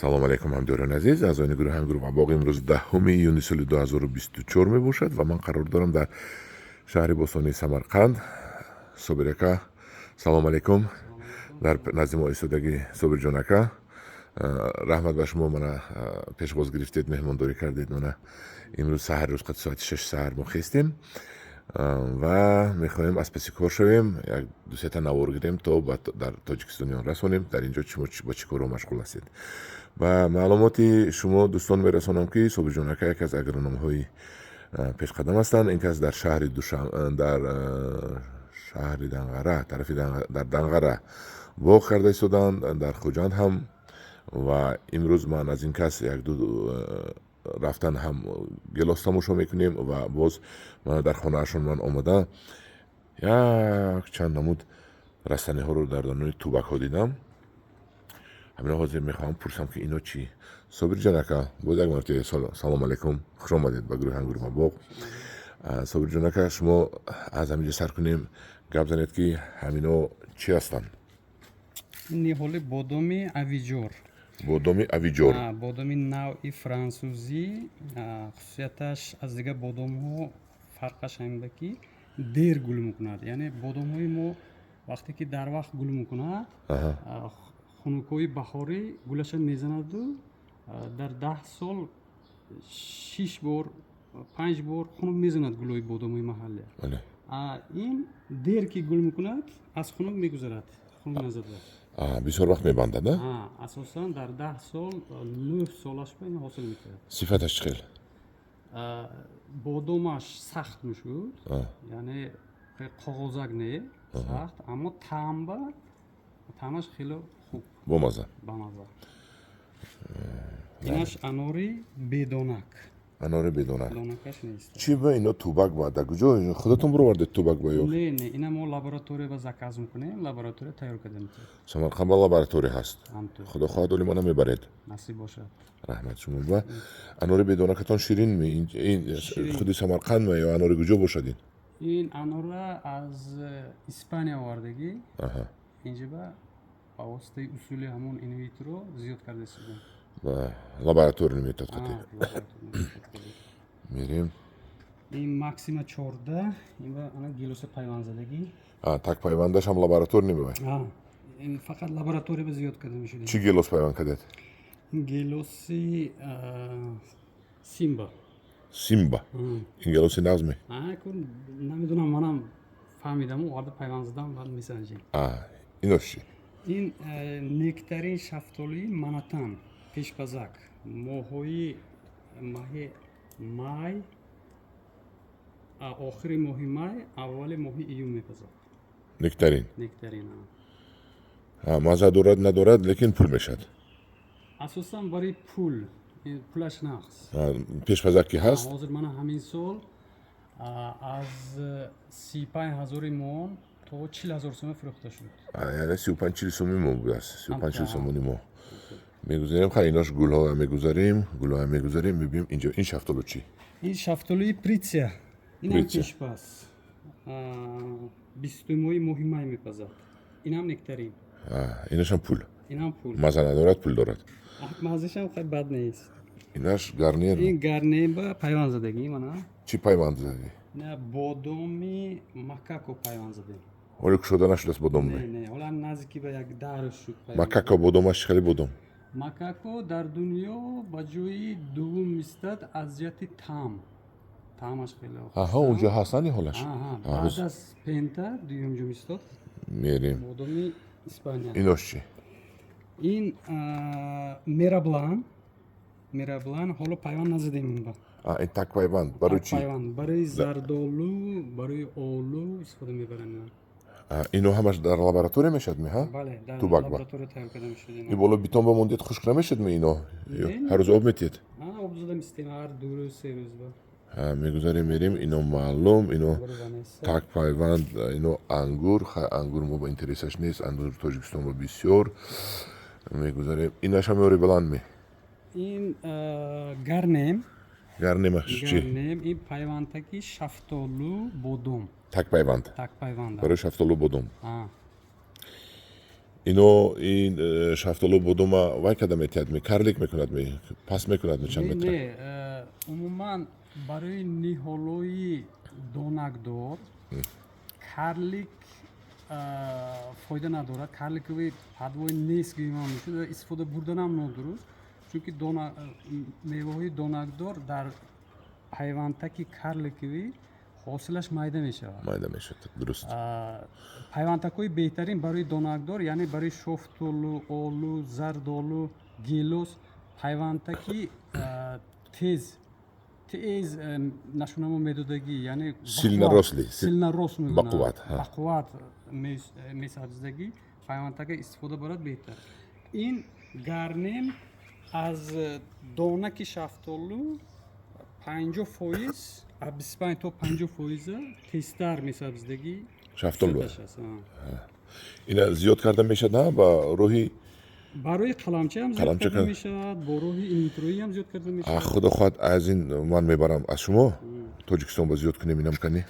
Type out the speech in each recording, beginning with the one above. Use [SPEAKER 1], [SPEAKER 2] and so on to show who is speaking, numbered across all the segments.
[SPEAKER 1] салом алейкум ҳамдиёрони азиз, аъзоини гурӯҳи ҳамгурӯҳ ва боғ. Имрӯз 10 июни соли 2024 мебошад ва ман қарор дорам дар шаҳри босонии Самарқанд. Собир ака, салом алейкум. Дар назди мо истодагӣ Собирҷон ака, раҳмат ба шумо, мана пешвоз гирифтед, меҳмондорӣ кардед. Мана имрӯз саҳари рӯз қадри соати 6 саҳар мо хестем ва мехоҳем аз паси кор шавем, як дусета навор гирем, то дар Тоҷикистониён расонем. Дар инҷо шумо ба чӣ корҳо машғул ҳастед? Ба маълумоти шумо дӯстон мерасонам ки Собирҷон ака яке аз агрономҳои пешқадам ҳастанд. Ин кас дар шаҳри Данғара, тарафи дар Данғара воқ карда истоданд, дар Хуҷанд ҳам. Ва имрӯз ман аз ин кас як-ду рафтан ҳам гелос тамошо мекунем ва боз дар хонаашон ман омада як чанд намуд растаниҳоро дар донаи тубакҳо дидам. ҳамина ҳозир мехоҳам пурсам ки ино чӣ. Собирҷон ака, боз як мартаба салом алейкум, хуш омадед ба гурӯҳи ҳамгурӯҳ ва боғ. Собирҷон ака, шумо аз ҳаминҷо сар кунем, гап занед ки ҳамино чӣ ҳастанд?
[SPEAKER 2] Ниҳоли бодоми авиҷор.
[SPEAKER 1] Бодоми авиҷор.
[SPEAKER 2] Бодоми навъи франсузӣ. Хусусияташ аз дигар бодомҳо фарқаш ҳамин ки дер гул мекунад. Яъне бодомҳои мо вақте ки дар вақт гул мекунад, хунукҳои баҳорӣ гулашон мезанаду дар 10 сол 6 бор 5 бор хунук мезанад гулҳои бодомҳои маҳаллӣ. Ин дер ки гул мекунад, аз хунук мегузарад, хунук назада.
[SPEAKER 1] Бисёр вақт мебандад, а?
[SPEAKER 2] Асосан дар 10 сол 9 солаш ба ин ҳосил мекунад.
[SPEAKER 1] Сифаташ чӣ хел?
[SPEAKER 2] Бодомаш сахт мешуд, яъне қоғозак не сахт, аммо таъмаш хеле хуб,
[SPEAKER 1] бомаза.
[SPEAKER 2] Инаш анори бедонак.
[SPEAKER 1] Анори бедонак.
[SPEAKER 2] Донакаш нест.
[SPEAKER 1] Чӣ ба ино тубак ба дар куҷо худатон бировардед тубак ба ё?
[SPEAKER 2] Не, ина мо лаборатория ба заказ мекунем, лаборатория тайёр карда мекунем.
[SPEAKER 1] Самарқанд ба лаборатория ҳаст. Худо хоҳад оли мана мебаред.
[SPEAKER 2] Насиб бошад.
[SPEAKER 1] Раҳмат шумо. Ба анори бедонакатон ширин ин худи Самарқанд ме ё анори куҷо бошад ин?
[SPEAKER 2] Ин анора аз Испания овардагӣ. Инҷа ба воситаи усули ҳамон инвитро зиёд карда истодем.
[SPEAKER 1] Ба лаборатория методқатӣ. Мерем.
[SPEAKER 2] Ин Максима 14, ин ба ана гелоси пайвандзадагӣ.
[SPEAKER 1] Так пайвандаш ҳам лаборатория мебаред?
[SPEAKER 2] Ин фақат лаборатория ба зиёд карда мешуд.
[SPEAKER 1] Чӣ гелос пайванд кардед?
[SPEAKER 2] Ин гелоси Симба.
[SPEAKER 1] Симба. Ин гелоси нағз ме?
[SPEAKER 2] Намедонам, манам фаҳмидам, оварда пайванд задам, баъд месанҷем.
[SPEAKER 1] Инош чӣ?
[SPEAKER 2] Ин нектарин шафтолии Манатан, пешпазак, моҳи май, охири моҳи май, аввали моҳи июн мепазад.
[SPEAKER 1] Нектарин.
[SPEAKER 2] Нектарин.
[SPEAKER 1] Маза дорад надорад, лекин пул мешад.
[SPEAKER 2] Асосан барои пулаш нақс.
[SPEAKER 1] Пешпазак ки ҳаст?
[SPEAKER 2] Ҳозир мана ҳамин сол аз 35,000 мон то 40,000 сомон фурӯхта шуд.
[SPEAKER 1] Яъне 35-40 сомӣ мо будааст. 35-40 сомони мо мегузарем. Инош гулҳоя мегузарем, мебинем инҷо. Ин шафтолу чӣ?
[SPEAKER 2] Ин шафтолии Притсия. Инам пешпаз. 20 моҳи май мепазад. Инам нектарин.
[SPEAKER 1] Инашам пул.
[SPEAKER 2] Инам пул.
[SPEAKER 1] Маза надорад, пул дорад.
[SPEAKER 2] Мазашам хай бад нест.
[SPEAKER 1] Инаш гарнир.
[SPEAKER 2] Ин гарнир ба пайвандзадагӣ мана.
[SPEAKER 1] Чӣ пайвандзадагӣ?
[SPEAKER 2] Не, бодоми макако пайвандзадагӣ.
[SPEAKER 1] ҳоле кушода нашудааст бодом?
[SPEAKER 2] Не, ҳола наздики ба як дар шуд.
[SPEAKER 1] Макако бодомаш чӣ хели бодом?
[SPEAKER 2] Макако дар дунё ба ҷои дуввум истад аз ҷиҳати таъмаш хеле
[SPEAKER 1] унҷо ҳастани ҳолаш?
[SPEAKER 2] баъд аз пента дуюмҷум истод.
[SPEAKER 1] Мерем.
[SPEAKER 2] Бодоми Испания.
[SPEAKER 1] Инош чӣ?
[SPEAKER 2] Ин мераблан ҳоло пайванд назадем ин ба.
[SPEAKER 1] Ин так пайванд барои чӣ?
[SPEAKER 2] Барои зардолу, барои олу истифода мебаранд.
[SPEAKER 1] Ино ҳамаш дар лаборатория мешавад меҳа?
[SPEAKER 2] Бале, дар
[SPEAKER 1] тубак
[SPEAKER 2] лаборатория тайёр карда мешуд.
[SPEAKER 1] И боло битон ба мондед хушк намешад ме ино? Ҳар рӯз об метиҳед?
[SPEAKER 2] Об зада мистем ҳар 2 рӯз 3 рӯз ба.
[SPEAKER 1] Мегузарем мерем. Ино маълум, ино так пайванд, ино ангур. Ангур мо ба интересаш нест. Ангур Тоҷикистон ба бисёр мегузарем. Инашам ёри баланд ме?
[SPEAKER 2] Ин гарнем.
[SPEAKER 1] Гарнемаш чӣ?
[SPEAKER 2] Гарнем ин пайвандтаки шафтолу бодом.
[SPEAKER 1] Так пайванд.
[SPEAKER 2] Так пайванд.
[SPEAKER 1] Барои шафтолу бодом. اینو این شفتالو بودوما وای کدام میتیاد می کارلیک میکند می پاس میکند می چند
[SPEAKER 2] نه
[SPEAKER 1] متر
[SPEAKER 2] نه عموما برای نیهالوی دونکدار کارلیک فایده ندارد کارلیکوی پدوای نیست که ایمان میشود و استفاده بردن هم نادرست چونکه میوه‌های دونکدار در پیوندتکی کارلیکوی حاصلش майда میشود
[SPEAKER 1] مایده میشد درست
[SPEAKER 2] پیوندتک‌های بهترین برای دونکدار یعنی برای شفتالو، آلو، زردآلو، گیلاس پیوندتکی تیز نشونمو میدادگی یعنی سیلنا روس میگن بقوت میسازدگی پیوندتک استفاده برد بهتر این گرنم از دانک شفتالو 50% 25 تا 50% تیزتر میسازدگی
[SPEAKER 1] شفتالو اینا زیاد کردن میشد نه با روحی
[SPEAKER 2] برای قلمچه هم زیاد کرده میشود با روحی اینیترویی هم زیاد کرده میشود
[SPEAKER 1] خدا خواهد از این من میبرم از شما تاجیکستان با زیاد کنیم اینم کنی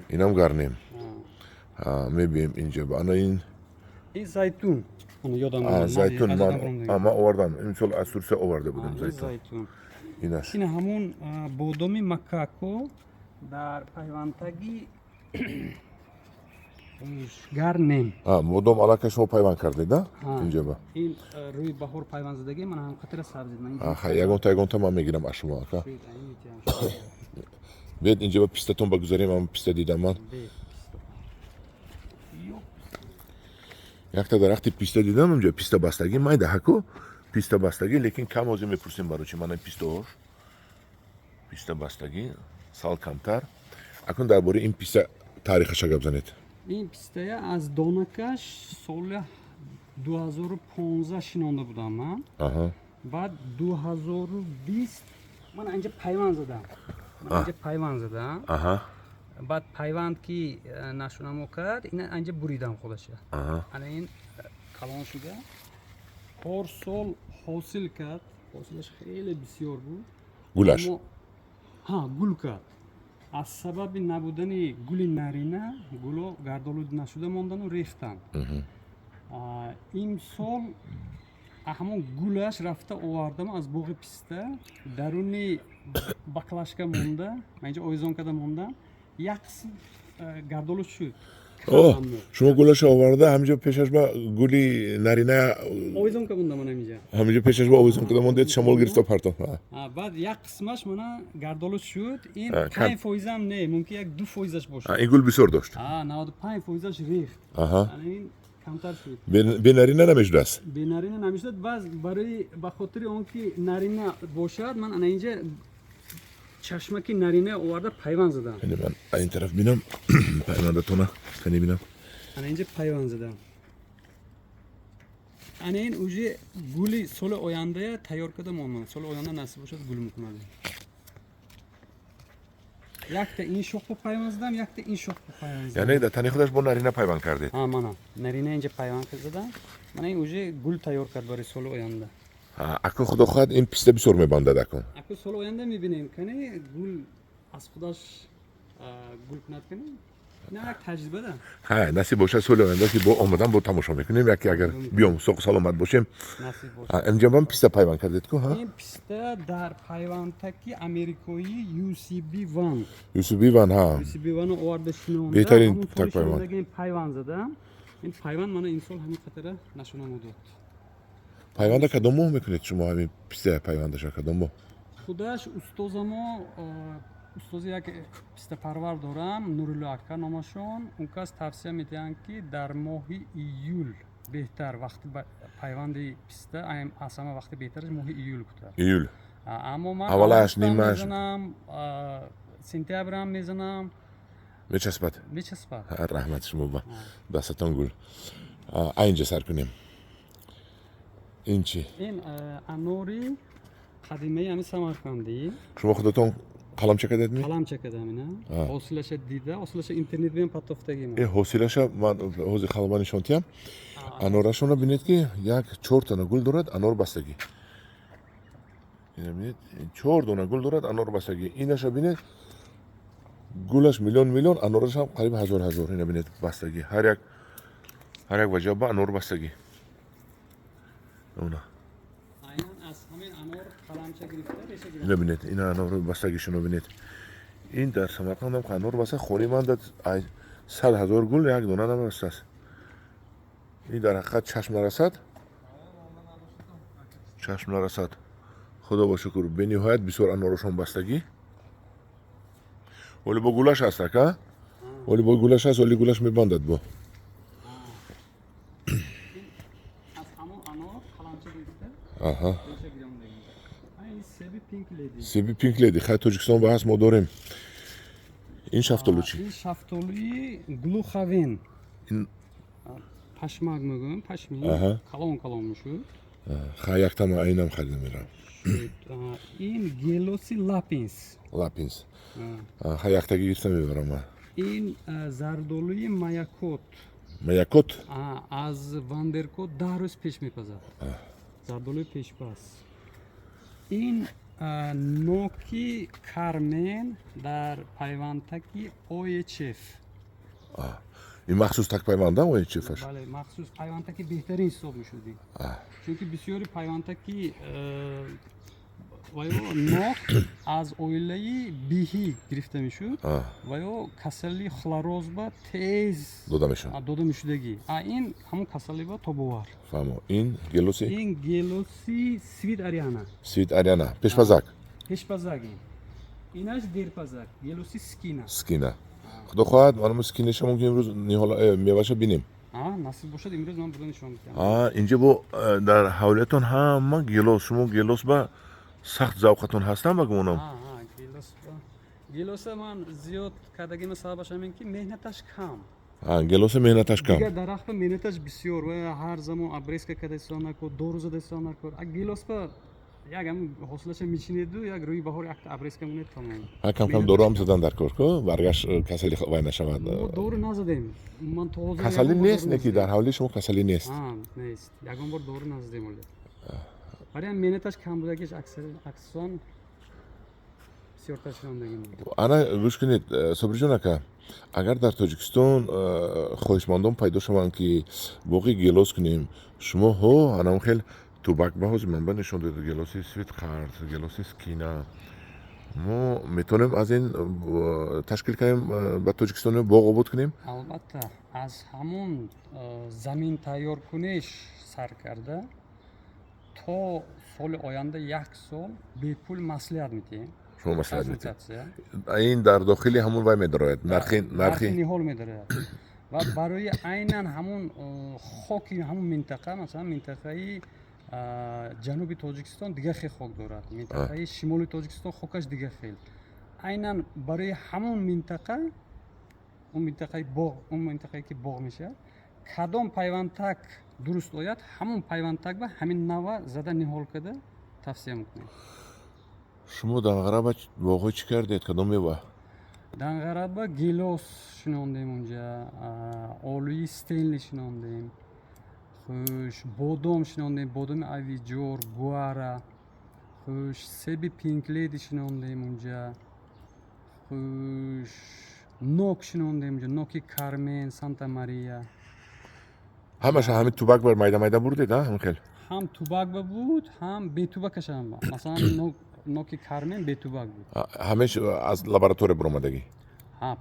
[SPEAKER 1] اینم گرنیم میبینیم اینجا با این
[SPEAKER 2] زیتون
[SPEAKER 1] زیتون من آوردم این سال از ترکیه آورده بودم زیتون
[SPEAKER 2] این همون بادام مکاکو در پیوندتگی گرنم
[SPEAKER 1] بادام علاقه شما پیوند کردید نه اینجا با
[SPEAKER 2] این روی بهار پیوند زدگی من هم خاطر سبزی من
[SPEAKER 1] یگان تا من میگیرم از شما بیاد اینجا با پیستتون بگذاریم من پیست دیدم من یک تا درختی پیستا دیدم اونجا پیستا بستگی майда حکو پیستا بستگی لیکن کم اوزی میپرسیم برای چی من پیستا بستگی سال کمتر اکنون درباره این پیستا تاریخش گپ زنید
[SPEAKER 2] این پیستا از دانکش سال 2015 شنونده بودم من بعد 2020 من اینجا پیوند زدم بعد پیوند که نشونمو کرد این اینجا بریدم خودشه این کلان شده هر سال حاصل کرد حاصلش خیلی بسیار بود
[SPEAKER 1] گلش
[SPEAKER 2] گل کرد از سبب نبودن گل نرینه گلو گردآلود نشده موندن و ریختن این سال همون گلش رفته آوردم از باغ پیستا درونی بکلاشکا مونده من اینجا آویزان کردم موندم یک قسم گردآلود شد
[SPEAKER 1] شما گلش آورده همینجا پیشش با گلی نرینه
[SPEAKER 2] آویزان که موندم من
[SPEAKER 1] همینجا پیشش با آویزان کردم مونده شمال گرفت و پرتون
[SPEAKER 2] بعد یک قسمش من گردآلود شد این 5% هم نه ممکن یک 2%ش باشه
[SPEAKER 1] این گل بسیار داشت
[SPEAKER 2] 95%ش ریخت این کمتر شد
[SPEAKER 1] به نرینه نمیشد است
[SPEAKER 2] به نرینه نمیشد باز برای بخاطر اون که نرینه باشد من اینجا چشمکی نرینه آورده پیوند زدم
[SPEAKER 1] من این طرف بینم پیوندتونه کنی بینم
[SPEAKER 2] اینجا پیوند زدم این اوجه گلی سال آینده تیار کردم من سال آینده نصیب باشد گل میکنم یک تا این شخ پیوند زدم یک تا این شخ پیوند زدم
[SPEAKER 1] یعنی در تنی خودش با نرینه پیوند کردید
[SPEAKER 2] من نرینه اینجا پیوند زدم من این اوجه گل تیار کرد برای سال آینده
[SPEAKER 1] اکنون خدا خواهد این پیستا بسیار میباندد اکنون
[SPEAKER 2] سال آینده میبینیم کنی گل از خودش گل کند کنی نه یک تجربه ده
[SPEAKER 1] نصیب باشه سال آینده که با آمدن با تماشا میکنیم یکی اگر بیام سوق سلامت باشیم
[SPEAKER 2] نصیب باشه
[SPEAKER 1] اینجا من پیستا پیوند کردید که
[SPEAKER 2] این پیستا در پیوندتکی امریکایی UCB1 UCB1 آورده شنونده
[SPEAKER 1] بهترین تک پیوند
[SPEAKER 2] این پیوند زدم این پیوند من این سال همین خاطره نشونمو داد
[SPEAKER 1] پیوند کدومو میکنید شما همین پیستا پیوندش کدومو
[SPEAKER 2] خودش استاد یک پیستا پرور دارم نورالله اکا نامشون اون کس توصیه میدن که در ماه ایول بهتر وقتی پیوند پیستا از همه وقتی بهترش ماه ایول اما من
[SPEAKER 1] اولش نیمش
[SPEAKER 2] سپتامبر هم میزنم
[SPEAKER 1] میچسبد رحمت شما با دستتان گل اینجا سر کنیم این چی؟
[SPEAKER 2] این اناری قدیمی همین سمرقندی
[SPEAKER 1] شما خودتون قلم چکدید می؟
[SPEAKER 2] قلم چکدم اینه حاصلش دیده حاصلش اینترنت بیم پتافتگی من
[SPEAKER 1] حاصلش من حوزه خلبانی شانتیم انارشون رو بینید که یک 4 تا گل دارد انار بستگی این 4 دونه گل دارد انار بستگی اینش رو بینید گلش میلیون انارش هم قریب هزار این بینید بستگی هر ҳар як ваҷҳ ба анор бастагӣ.
[SPEAKER 2] айнан аз ҳамин анор қаламча гирифта реша гирифта.
[SPEAKER 1] Ина бинед, ина анор бастагишоно бинед. Ин дар Самарқандам ки анор баста холӣ мандад 100,000 гул як дона намарастааст. ин дар ҳақиқат чашм нарасад. Чашм нарасад. Худо ба шукр, бениҳоят бисёр анорошон бастагӣ. Оли бо гулаш аст ака? Оли бо гулаш аст, оли гулаш мебандад бо.
[SPEAKER 2] аз ҳамон анор қаламча гирифта
[SPEAKER 1] Аҳа.
[SPEAKER 2] реша гирёндагӣ. Ин себи pink lady.
[SPEAKER 1] Себи pink lady, хай Тоҷикистон ба ҳаст мо дорем. Ин шафтолу чӣ?
[SPEAKER 2] ин шафтолуи глухавен.
[SPEAKER 1] Ин
[SPEAKER 2] пашмак мегӯем, пашми калон калон мешуд.
[SPEAKER 1] хай яктама айнам харид мерам.
[SPEAKER 2] ин гелоси лапинс.
[SPEAKER 1] Лапинс. Хай яктаги гирифта мебарам ман.
[SPEAKER 2] ин зардолуи маякот.
[SPEAKER 1] Маякот?
[SPEAKER 2] аз вандеркот 10 рӯз пеш мепазад. Зардолуи пешпас. ин ноки кармен дар пайвандтаки OHF.
[SPEAKER 1] ин махсус так пайванда OHF-аш?
[SPEAKER 2] бале, махсус пайвандтаки беҳтарин ҳисоб мешудӣ. чунки бисёри пайвандтаки ва ё нок аз оилаи биҳӣ гирифта мешуд ва ё касали хлорозба тез
[SPEAKER 1] дода мешавад.
[SPEAKER 2] дода мешудагӣ. Ин ҳамон касали ба тобовар.
[SPEAKER 1] Фаҳмо. Ин гелоси?
[SPEAKER 2] ин гелоси свит ариана.
[SPEAKER 1] Свит ариана. Пешпазак?
[SPEAKER 2] Пешпазак ин. Инаш дерпазак. Гелоси скина.
[SPEAKER 1] Скина. Худо хоҳад, манам скинеша мумкин имрӯз меваша бинем.
[SPEAKER 2] насиб бошад имрӯз ман бурда нишон медиҳам.
[SPEAKER 1] Инҷа бо дар ҳавлиятон ҳама гелос, шумо гелос ба сахт завқатон ҳастан ба гумонам.
[SPEAKER 2] гелоса ман зиёд кардагима сабабаш ҳамин ки меҳнаташ кам.
[SPEAKER 1] Гелоса меҳнаташ кам.
[SPEAKER 2] Дигар дарахтба меҳнаташ бисёр ва ҳар замон абреска када истифода накор, дору зада истифода накор. Гелосба як ҳам ҳосилаша мечинеду, як рӯи баҳор як абреска мунед тамом.
[SPEAKER 1] Кам дору ҳам задан дар кор ко баргашт касали вай нашавад.
[SPEAKER 2] мо дору назадем. Ман то ҳозир
[SPEAKER 1] Касали нест неки дар ҳавли шумо касали нест.
[SPEAKER 2] нест. Ягон бор дору назадем оли. Бари ҳам меҳнаташ кам будагиш аксон бисёртар шондагӣ буд.
[SPEAKER 1] Ана гӯш кунед, Собирҷон ака, агар дар Тоҷикистон хоҳишмандон пайдо шаванд ки боғи гелос кунем, шумо анам хел тубак ба ҳозир манба нишон дода, гелоси свитқард, гелоси скина. Мо метавонем аз ин ташкил кунем ба Тоҷикистони боғ обод кунем?
[SPEAKER 2] Албатта, аз ҳамон замин тайёркуниш сар карда то соли оянда 1 сол бепул маслиҳат медиҳем.
[SPEAKER 1] шумо маслиҳат медиҳед. Ин дар дохили ҳамон вай медарояд. нархи
[SPEAKER 2] ниҳол медарояд. ва барои айнан ҳамон хоки ҳамон минтақа, масалан минтақаи ҷануби Тоҷикистон дигар хел хок дорад. Минтақаи шимоли Тоҷикистон хокаш дигар хел. Айнан барои ҳамон минтақа, он минтақае ки боғ мешавад, кадом пайвандтак дуруст ояд, ҳамон пайвандтак ба ҳамин нава зада ниҳол карда тавсия мекунем.
[SPEAKER 1] шумо Данғараба боғҳои чӣ кардед? Кадом мева?
[SPEAKER 2] Данғараба гелос шинондем унҷа, олуи стенли шинондем, хуш бодом шинондем, бодоми авиҷор, гуара, хуш себи pink lady шинондем унҷа, хуш нок шинондем унҷа, ноки кармен, санта мария.
[SPEAKER 1] ҳамаша ҳамин тубак бар майда бурдед, ҳамин хел?
[SPEAKER 2] ҳам тубакба буд, ҳам бетубакаш ҳам буд. Масалан ноки кармен бетубак буд.
[SPEAKER 1] ҳамеш аз лаборатория биромадагӣ?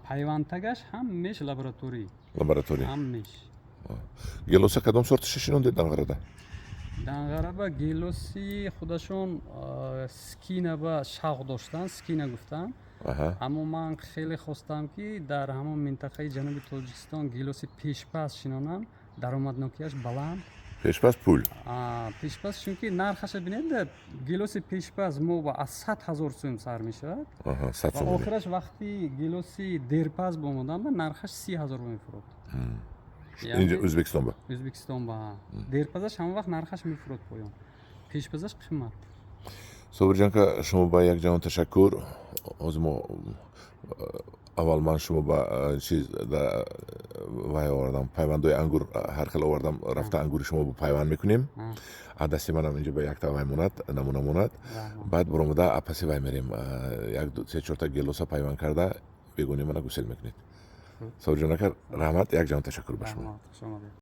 [SPEAKER 2] пайвандтагаш ҳам меш лабораторӣ. ҳам меш.
[SPEAKER 1] Гелоса кадом сорташа шинондед Данғарада?
[SPEAKER 2] Данғараба гелоси худашон скина ба шавқ доштан, скина гуфтан. аммо ман хеле хостам ки дар ҳамон минтақаи ҷануби Тоҷикистон гелоси пешпас шинонам, даромаднокияш баланд.
[SPEAKER 1] Пешпас пул?
[SPEAKER 2] Пешпас чунки нархаша бинед, гелоси пешпас мо ба аз 100,000 сум сар мешавад. Ва охираш вақти гелоси дерпас бомодан ба нархаш 30,000 мефурод.
[SPEAKER 1] Инҷа Ӯзбекистон ба?
[SPEAKER 2] Ӯзбекистон ба. Дерпазаш ҳама вақт нархаш мефурод поён. Пешпазаш қимат.
[SPEAKER 1] Собирҷон ка шумо ба як ҷаҳон ташаккур. Ҳозир мо аввал ман шумо ба чиз вай овардам, пайвандои ангур ҳар хел овардам, рафта ангури шумо бо пайванд мекунем. Дасти манам инҷа ба якта вай монад, намуна монад. Баъд биромада паси вай мерем, як 3-4 гелоса пайванд карда бегони мана гусел мекунед. Собирҷон ака, раҳмат, як ҷаҳон ташаккур ба шумо.